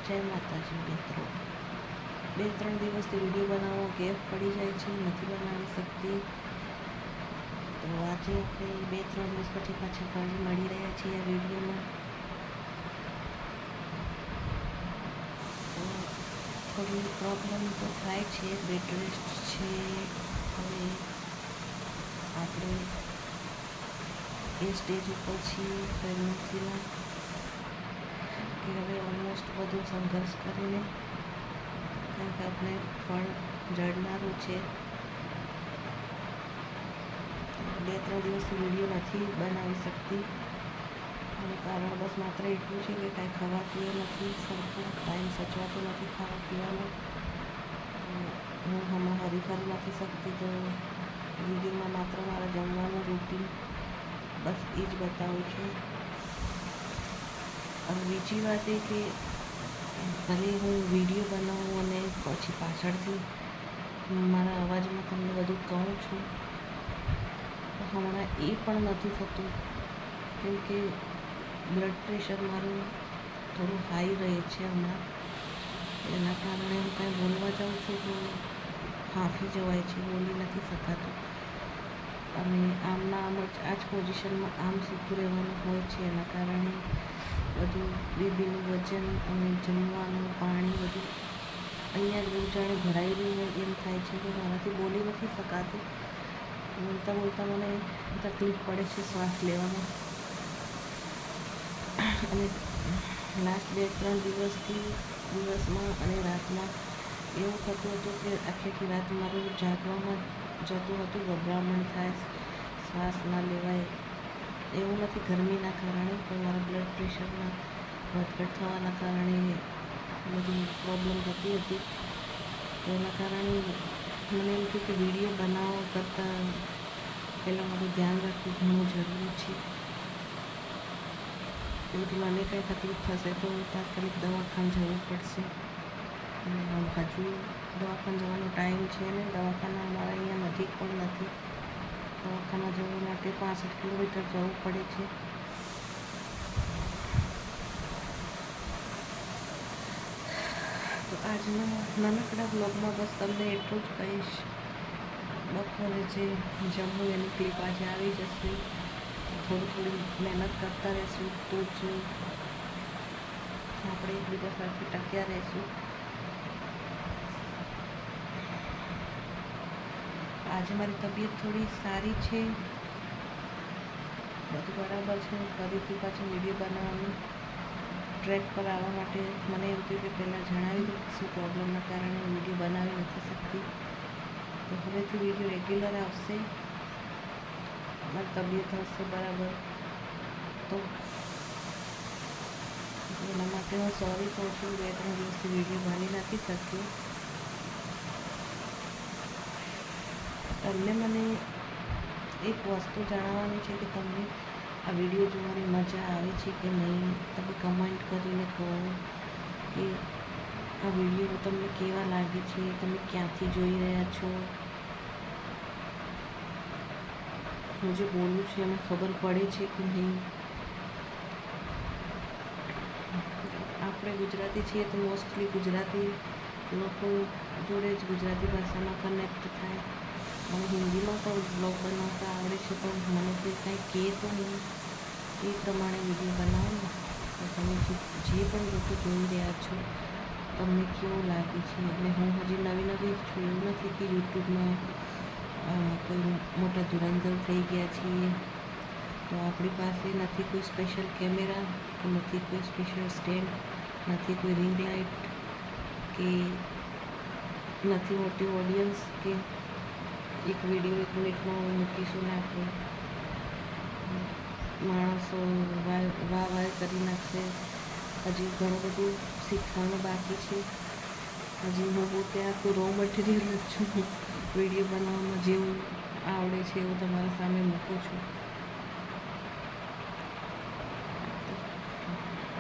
જય માતાજી મિત્રો, 2-3 દિવસથી વિડીયો બનાવવો ગેપ પડી જાય છે, નથી બનાવી શકતી. તો આજે આપણે 2-3 દિવસ પછી પાછા ફરી મળી રહ્યા છીએ આ વિડીયોમાં. તો થોડી પ્રોબ્લેમ તો થાય છે, બેડ રેસ્ટ છે. હવે આપણે એ સ્ટેજ ઉપર છીએ પ્રેગ્નન્સીમાં કે હવે ઓલમોસ્ટ બધું સંઘર્ષ કરીને કંઈક આપણે ફળ જળનારું છે. 2-3 દિવસથી વિડીયો નથી બનાવી શકતી અને કારણ બસ માત્ર એટલું છે કે કાંઈ ખવાતું નથી, સરખું ટાઈમ સચવાતો નથી ખાવા પીવાનો. હું હમણાં હરીફરી નથી શકતી, તો વિડીયોમાં માત્ર મારા જમવાનું રૂટીન બસ એ જ બતાવું છું. અને બીજી વાત એ કે ભલે હું વિડીયો બનાવું અને પછી પાછળથી મારા અવાજમાં તમને બધું કહું છું, તો હમણાં એ પણ નથી થતું, કેમ કે બ્લડ પ્રેશર મારું થોડું હાઈ રહે છે હમણાં. એના કારણે હું કાંઈ બોલવા જાઉં છું તો હાંફી જવાય છે, બોલી નથી શકાતું. અને આમના આમ જ આ જ પોઝિશનમાં આમ સૂતું રહેવાનું હોય છે. એના કારણે બધું બેબીનું વજન અને જમવાનું પાણી બધું અહીંયા જ જાણે ભરાઈ રહ્યું હોય એમ થાય છે કે મારાથી બોલી નથી શકાતું. બોલતાં બોલતાં મને તકલીફ પડે છે શ્વાસ લેવામાં. અને લાસ્ટ 2-3 દિવસમાં અને રાતમાં એવું થતું હતું કે આખી રાત મારું જાગવામાં જતું હતું, ગભરામણ થાય, શ્વાસ ના લેવાય. એવું નથી ગરમીના કારણે, પણ મારા બ્લડ પ્રેશરના વધઘટ થવાના કારણે બધી પ્રોબ્લેમ થતી હતી. એના કારણે મને એમ થયું કે વિડીયો બનાવવા કરતાં પહેલાં મારું ધ્યાન રાખવું ઘણું જરૂરી છે. તેથી મને કંઈ તકલીફ થશે તો તાત્કાલિક દવાખાને જવું પડશે. હજુ દવાખાને જવાનો ટાઈમ છે ને દવાખાના અમારા અહીંયા નજીક પણ નથી. દવાખાના જવા માટે 65 કિલોમીટર જવું પડે છે. તો આજના નાનકડા બ્લોગમાં બસ તમને એટલું જ કહીશ. બપોરે જે જમવું એની ક્લિપ આજે આવી જશે. થોડી મહેનત કરતા રહીશું તો જ આપણે એકબીજા સાથે ટક્યા રહીશું. આજે મારી તબિયત થોડી સારી છે, બધું બરાબર છે. ફરીથી પાછું વિડીયો બનાવવાનું ટ્રેક પર આવવા માટે મને એમ થયું કે પહેલાં જણાવી દઉં કે શું પ્રોબ્લેમના કારણે હું વિડીયો બનાવી નથી શકતી. તો હવેથી વિડીયો રેગ્યુલર આવશે, મારી તબિયત હશે બરાબર તો. એના માટે હું સોરી કહું છું, 2-3 દિવસથી વિડીયો બની નથી શક્યો. તમને મને એક વસ્તુ જણાવવાની છે કે તમને આ વિડીયો જોવાની મજા આવે છે કે નહીં. તમે કમેન્ટ કરીને કહો કે આ વિડીયો તમને કેવા લાગે છે, તમે ક્યાંથી જોઈ રહ્યા છો. હું જે બોલું છું એમાં ખબર પડે છે કે નહીં. આપણે ગુજરાતી છીએ તો મોસ્ટલી ગુજરાતી લોકો જોડે જ ગુજરાતી ભાષામાં કનેક્ટ થાય. મને હિન્દીમાં પણ બ્લોગ બનાવતા આવડે છે, પણ મને કોઈ કાંઈ કહે તો હું એ પ્રમાણે વિડીયો બનાવું. તો તમે જે પણ લોકો જોઈ રહ્યા છો તમને કેવું લાગે છે. અને હું હજી નવી છું, એવું નથી કે યુટ્યુબમાં કોઈ મોટા ધુરંધર થઈ ગયા છીએ. તો આપણી પાસે નથી કોઈ સ્પેશિયલ કેમેરા, કે નથી કોઈ સ્પેશિયલ સ્ટેન્ડ, નથી કોઈ રિંગ લાઇટ, કે નથી મોટી ઓડિયન્સ કે એક વિડીયો 1 મિનિટમાં મૂકીશું ને આપણે માણસો વાહ કરી નાખશે. હજી ઘણું બધું શીખવાનું બાકી છે. હજી હું પોતે આખું રો મટીરિયલ જ છું. વિડીયો બનાવવામાં જેવું આવડે છે એવું તમારા સામે મૂકું છું.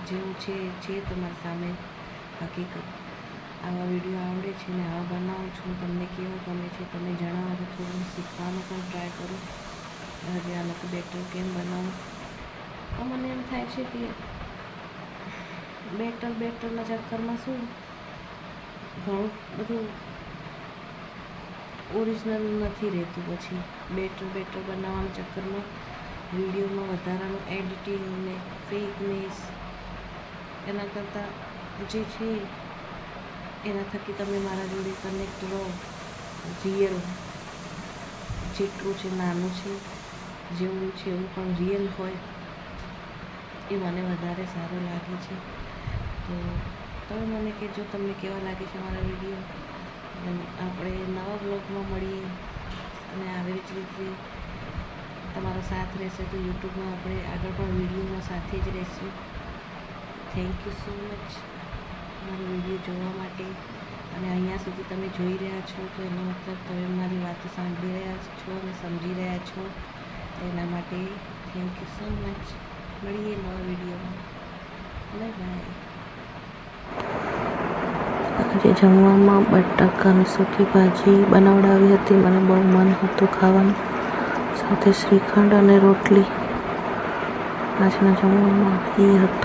જેવું છે તમારી સામે હકીકત. આવા વિડીયો આવડે છે ને આવા બનાવું છું. તમને કેવું ગમે છે તમે જણાવો તો થોડું શીખવાનું પણ ટ્રાય કરું. હજી આ લોકો બેટર કેમ બનાવું. તો મને એમ થાય છે કે બેટરના ચક્કરમાં શું ઘણું બધું ઓરિજિનલ નથી રહેતું. પછી બેટર બનાવવાના ચક્કરમાં વિડીયોમાં વધારાનું એડિટિંગ ને ફેકનેસ, એના કરતાં જે છે એના થકી તમે મારા જોડે કનેક્ટ રહો. રિયલ જેટલું છે નાનું છે, જેવું છે એવું પણ રિયલ હોય એ મને વધારે સારું લાગે છે. તો તમે મને કહેજો તમને કેવા લાગે છે મારા વિડીયો. આપણે નવા બ્લોગમાં મળીએ અને આવી જ રીતે તમારો સાથ રહેશે તો યુટ્યુબમાં આપણે આગળ પણ વિડીયોમાં સાથે જ રહીશું. થેન્ક યુ સો મચ મારો વિડીયો જોવા માટે. અને અહીંયા સુધી તમે જોઈ રહ્યા છો તો એનો મતલબ તમે મારી વાતો સાંભળી રહ્યા છો અને સમજી રહ્યા છો. એના માટે થેન્ક યુ સો મચ. મળીએ નવા વિડીયોમાં. Bye bye. આજે જમવામાં બટાકાની સૂકી ભાજી બનાવડાવી હતી. મને બહુ મન હતું ખાવાનું, સાથે શ્રીખંડ અને રોટલી. આજના જમવામાં એ હતું.